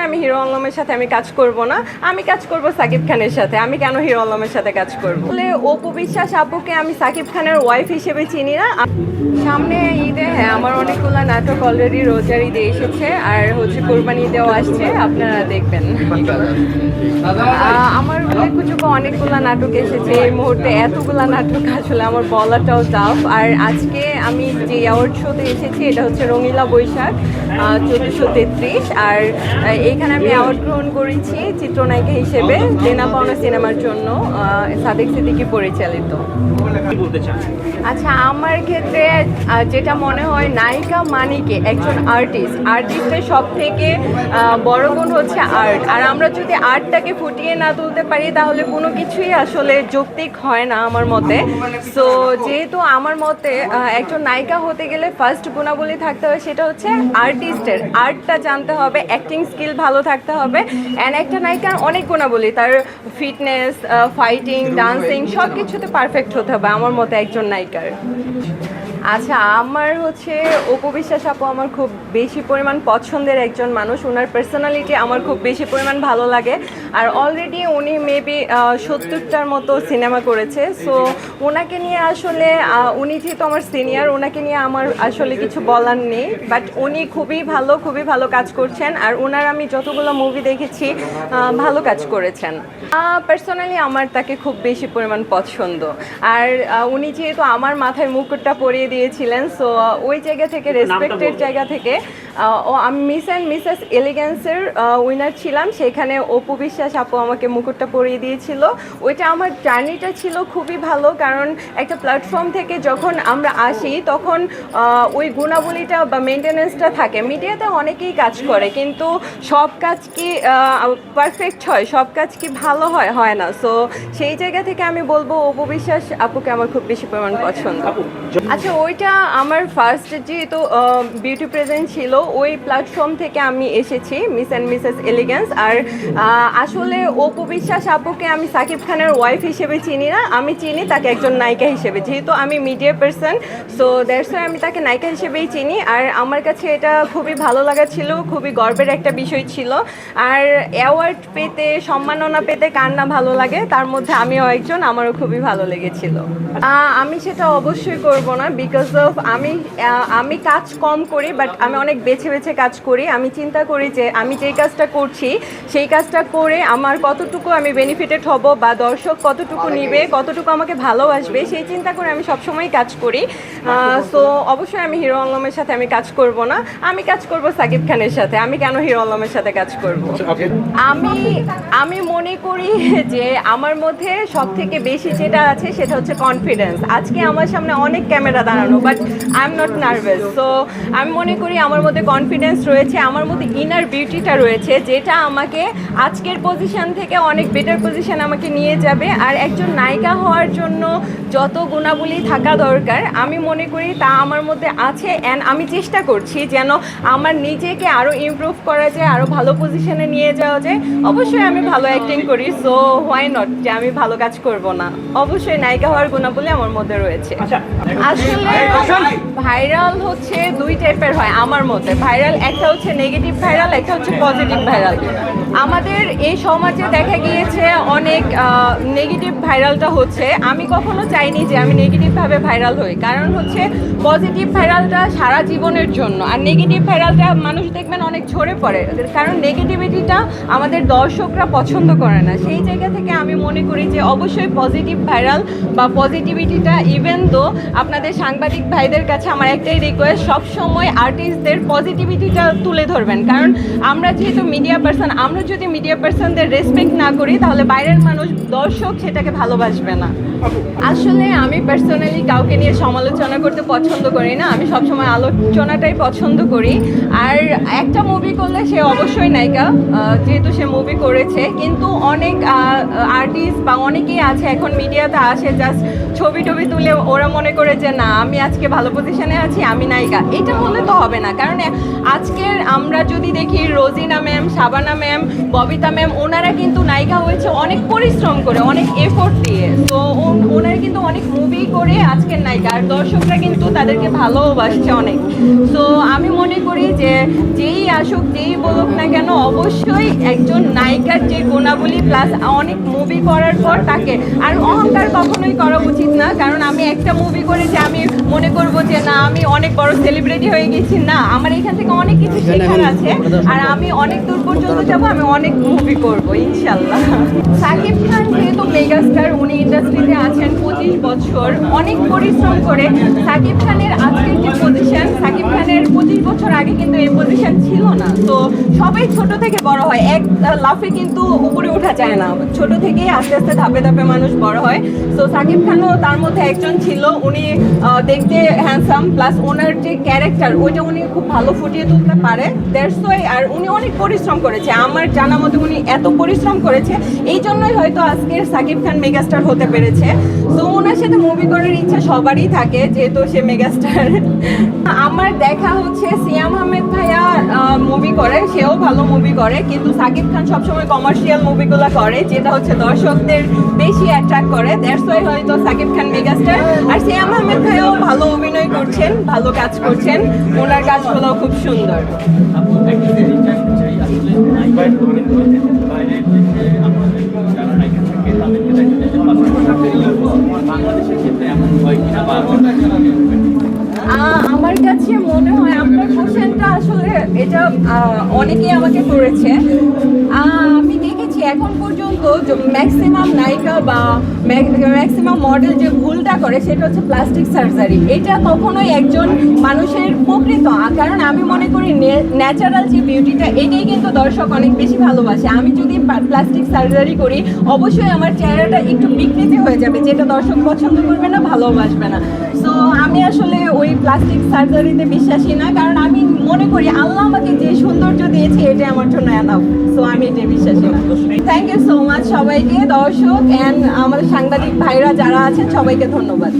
আমি হিরো আলমের সাথে আমি কাজ করব না, আমি কাজ করব সাকিব খানের সাথে। আমি কেন হিরো আলমের সাথে কাজ করব? বলে অপু বিশ্বাস আপুকে আমি সাকিব খানের ওয়াইফ হিসেবে চিনি না। সামনে ঈদে হ্যাঁ আমার অনেকগুলো নাটক অলরেডি রোজার ঈদে এসেছে, আর হচ্ছে কোরবানি ঈদেও আসছে, আপনারা দেখবেন। আমার উল্লেখযোগ্য অনেকগুলো নাটক এসেছে এই মুহূর্তে, এতগুলা নাটক আসলে আমার বলাটাও টাফ। আর আজকে আমি যে অ্যাওয়ার্ড শোতে এসেছি এটা হচ্ছে রঙিলা বৈশাখ 1433, আর এইখানে আমি অ্যাওয়ার্ড গ্রহণ করেছি চিত্রনায়িকা হিসেবে দেনা পাওনা সিনেমার জন্য, সাদেক সিদ্দিকী পরিচালিত। আচ্ছা, আমার ক্ষেত্রে যেটা মনে হয় নায়িকা মানিকে একজন আর্টিস্টের সব থেকে বড় গুণ হচ্ছে আর্ট। আর আমরা যদি আর্টটাকে ফুটিয়ে না তুলতে পারি তাহলে কোনো কিছুই আসলে যৌক্তিক হয় না আমার মতে। সো যেহেতু আমার মতে একজন নায়িকা হতে গেলে ফার্স্ট গুণাবলী থাকতে হবে, সেটা হচ্ছে আর্টিস্টের আর্টটা জানতে হবে, অ্যাক্টিং স্কিল ভালো থাকতে হবে। অ্যান্ড একটা নায়িকার অনেক গুণাবলী, তার ফিটনেস, ফাইটিং, ডান্সিং সব কিছুতে পারফেক্ট হতে হবে আমার মতে একজন নায়িকার। আচ্ছা, আমার হচ্ছে অপু বিশ্বাস আপু আমার খুব বেশি পরিমাণ পছন্দের একজন মানুষ। ওনার পার্সোনালিটি আমার খুব বেশি পরিমাণ ভালো লাগে। আর অলরেডি উনি মেবি 70টার মতো সিনেমা করেছে। সো ওনাকে নিয়ে আসলে উনি যেহেতু আমার সিনিয়র, ওনাকে নিয়ে আমার আসলে কিছু বলার নেই। বাট উনি খুবই ভালো কাজ করছেন, আর ওনার আমি যতগুলো মুভি দেখেছি ভালো কাজ করেছেন। পার্সোনালি আমার তাকে খুব বেশি পরিমাণ পছন্দ। আর উনি যেহেতু আমার মাথায় মুকুটটা পরিয়ে দিয়েছিলেন, সো ওই জায়গা থেকে, রেসপেক্টের জায়গা থেকে, আমি মিস অ্যান্ড মিসেস এলিগেন্সের উইনার ছিলাম, সেখানে অপু বিশ্বাস আপু আমাকে মুকুটটা পরিয়ে দিয়েছিল। ওইটা আমার জার্নিটা ছিল খুবই ভালো, কারণ একটা প্ল্যাটফর্ম থেকে যখন আমরা আসি তখন ওই গুণাবলীটা বা মেনটেনেন্সটা থাকে। মিডিয়াতে অনেকেই কাজ করে, কিন্তু সব কাজ কি পারফেক্ট হয়, সব কাজ কি ভালো হয় না। সো সেই জায়গা থেকে আমি বলবো অপু বিশ্বাস আপুকে আমার খুব বেশি পরিমাণ পছন্দ। আচ্ছা, ওইটা আমার ফার্স্ট যেহেতু বিউটি প্রেজেন্ট ছিল, ওই প্ল্যাটফর্ম থেকে আমি এসেছি, মিস অ্যান্ড মিসেস এলিগেন্স। আর আসলে অপু বিশ্বাস আপুকে আমি সাকিব খানের ওয়াইফ হিসেবে চিনি না, আমি চিনি তাকে একজন নায়িকা হিসেবে। যেহেতু আমি media person, so that's why আমি তাকে নায়িকা হিসেবেই চিনি। আর আমার কাছে এটা খুবই ভালো লাগা ছিল, খুবই গর্বের একটা বিষয় ছিল। আর অ্যাওয়ার্ড পেতে, সম্মাননা পেতে কার না ভালো লাগে, তার মধ্যে আমিও একজন, আমারও খুবই ভালো লেগেছিল। আমি সেটা অবশ্যই করব না, বিকজ অফ আমি কাজ কম করি, বাট আমি অনেক বেছে কাজ করি। আমি চিন্তা করি যে আমি যেই কাজটা করছি সেই কাজটা করে আমার কতটুকু আমি বেনিফিটেড হব, বা দর্শক কতটুকু নিবে, কতটুকু আমাকে ভালোবাসবে, সেই চিন্তা করে আমি সবসময় কাজ করি। সো অবশ্যই আমি হিরো আলমের সাথে আমি কাজ করব না, আমি কাজ করব সাকিব খানের সাথে। আমি কেন হিরো আলমের সাথে কাজ করব? আমি মনে করি যে আমার মধ্যে সব থেকে বেশি যেটা আছে সেটা হচ্ছে কনফিডেন্স। আজকে আমার সামনে অনেক ক্যামেরা দাঁড়ানো, but I am not nervous. So আমি মনে করি আমার মধ্যে কনফিডেন্স রয়েছে, আমার মধ্যে ইনার বিউটিটা রয়েছে, যেটা আমাকে আজকের পজিশন থেকে অনেক বেটার পজিশন আমাকে নিয়ে যাবে। আর একজন নায়িকা হওয়ার জন্য যত গুণাবলী থাকা দরকার আমি মনে করি তা আমার মধ্যে আছে। অ্যান্ড আমি চেষ্টা করছি যেন আমার নিজেকে আরও ইমপ্রুভ করা যায়, আরও ভালো পজিশনে নিয়ে যাওয়া যায়। অবশ্যই আমি ভালো অ্যাক্টিং করি, সো হোয়াই নট যে আমি ভালো কাজ করব না। অবশ্যই নায়িকা হওয়ার গুণাবলী আমার মধ্যে রয়েছে। আসলে ভাইরাল হচ্ছে দুই টাইপের হয় আমার মতে। ভাইরাল একটা হচ্ছে নেগেটিভ ভাইরাল, একটা হচ্ছে পজিটিভ ভাইরাল। আমাদের এই সমাজে দেখা গিয়েছে অনেক নেগেটিভ ভাইরালটা হচ্ছে। আমি কখনো চাইনি যে আমি নেগেটিভভাবে ভাইরাল হই, কারণ হচ্ছে পজিটিভ ভাইরালটা সারা জীবনের জন্য, আর নেগেটিভ ভাইরালটা মানুষ দেখবেন অনেক ঝরে পড়ে, কারণ নেগেটিভিটিটা আমাদের দর্শকরা পছন্দ করে না। সেই জায়গা থেকে আমি মনে করি যে অবশ্যই পজিটিভ ভাইরাল বা পজিটিভিটিটা, ইভেন দো আপনাদের সাংবাদিক ভাইদের কাছে আমার একটাই রিকোয়েস্ট, সবসময় আর্টিস্টদের পজিটিভিটিটা তুলে ধরবেন। কারণ আমরা যেহেতু মিডিয়া পার্সন, আমরা যদি মিডিয়া পার্সনদের রেসপেক্ট না করি তাহলে বাইরের মানুষ, দর্শক সেটাকে ভালোবাসবে না। আসলে আমি পার্সোনালি কাউকে নিয়ে সমালোচনা করতে পছন্দ করি না, আমি সবসময় আলোচনাটাই পছন্দ করি। আর একটা মুভি করলে সে অবশ্যই নায়িকা, যেহেতু সে মুভি করেছে। কিন্তু অনেক আর্টিস্ট বা অনেকেই আছে এখন মিডিয়াতে আসে জাস্ট ছবি টবি তুলে ওরা মনে করে যে না আমি আজকে ভালো পজিশনে আছি, আমি নায়িকা। এটা হলে তো হবে না, কারণ আজকের আমরা যদি দেখি Rozina ma'am, Shabana ma'am, Babita ma'am, ওনারা কিন্তু নায়িকা হয়েছে অনেক পরিশ্রম করে, অনেক এফোর্ট দিয়ে। তো ওনারা কিন্তু অনেক মুভি করে আজকের নায়িকা, আর দর্শকরা কিন্তু তাদেরকে ভালোবাসছে অনেক। তো আমি মনে করি যে যেই আসুক, যেই বলুক না কেন, অবশ্যই একজন নায়িকার যে গুণাবলী প্লাস অনেক মুভি করার পর তাকে আর অহংকার কখনোই করা উচিত না। কারণ আমি একটা মুভি করে যে আমি মনে করব যে না আমি অনেক বড় সেলিব্রিটি হয়ে গেছি, না, আমার এখান থেকে অনেক কিছু শেখার আছে, আর আমি অনেক দূর পর্যন্ত যাব, আমি অনেক মুভি করব ইনশাল্লাহ। সাকিব খান যেহেতু মেগাস্টার, উনি ইন্ডাস্ট্রিতে আছেন 25 বছর, অনেক পরিশ্রম করে সাকিব খানের আজকের যে পজিশন, সাকিব খানের 25 বছর আগে কিন্তু এই পজিশন ছিল না। তো সবাই ছোট থেকে বড় হয়, এক লাফে কিন্তু উপরে ওঠা যায় না, ছোট থেকেই আস্তে আস্তে ধাপে ধাপে মানুষ বড় হয়। তো সাকিব খানও তার মধ্যে একজন ছিল। উনি দেখতে হ্যান্ডসাম, প্লাস ওনার যে ক্যারেক্টার ওইটা উনি খুব ভালো ফুটিয়ে তুলতে পারে, দ্যাটস ওয়াই। আর উনি অনেক পরিশ্রম করেছে, আমার জানা মতে উনি এত পরিশ্রম করেছে, এই জন্যই হয়তো আজকের সাকিব খান মেগাস্টার হতে পেরেছে। তো ওনার সাথে মুভি করার ইচ্ছা সবারই থাকে, যেহেতু সে মেগাস্টার। আমার দেখা হচ্ছে সিয়াম আহমেদ ভাইয়া মুভি করে, সেও ভালো মুভি করে, কিন্তু সাকিব খান সবসময় কমার্শিয়াল মুভিগুলো করে, যেটা হচ্ছে দর্শকদের বেশি অ্যাট্রাক্ট করে, দ্যাটস ওয়াই হয়তো সাকিব খান মেগাস্টার। আর সিয়াম আহমেদ ভাইও ভালো অভিনয় করছেন, ভালো কাজ করছেন, ওনার কাজগুলো খুব সুন্দর। আমার কাছে মনে হয় আপনার কোশ্চেনটা আসলে এটা অনেকেই আমাকে করেছে। আমি দেখেছি এখন পর্যন্ত ম্যাক্সিমাম নায়িকা বা ম্যাক্সিমাম মডেল যে ভুলটা করে সেটা হচ্ছে প্লাস্টিক সার্জারি। এটা কখনোই একজন মানুষের প্রকৃত, কারণ আমি মনে করি ন্যাচারাল যে বিউটিটা এটাই কিন্তু দর্শক অনেক বেশি ভালোবাসে। আমি যদি প্লাস্টিক সার্জারি করি অবশ্যই আমার চেহারাটা একটু বিকৃতি হয়ে যাবে, যেটা দর্শক পছন্দ করবে না, ভালোবাসবে না। সো আমি আসলে ওই প্লাস্টিক সার্জারিতে বিশ্বাসী না, কারণ আমি মনে করি আল্লাহ আমাকে যে সৌন্দর্য দিয়েছে এটা আমার জন্য এনাফ। সো আমি এটা বিশ্বাসী না। থ্যাংক ইউ সো মাচ সবাইকে, দর্শক অ্যান্ড আমাদের সাংবাদিক ভাইরা যারা আছেন সবাইকে ধন্যবাদ।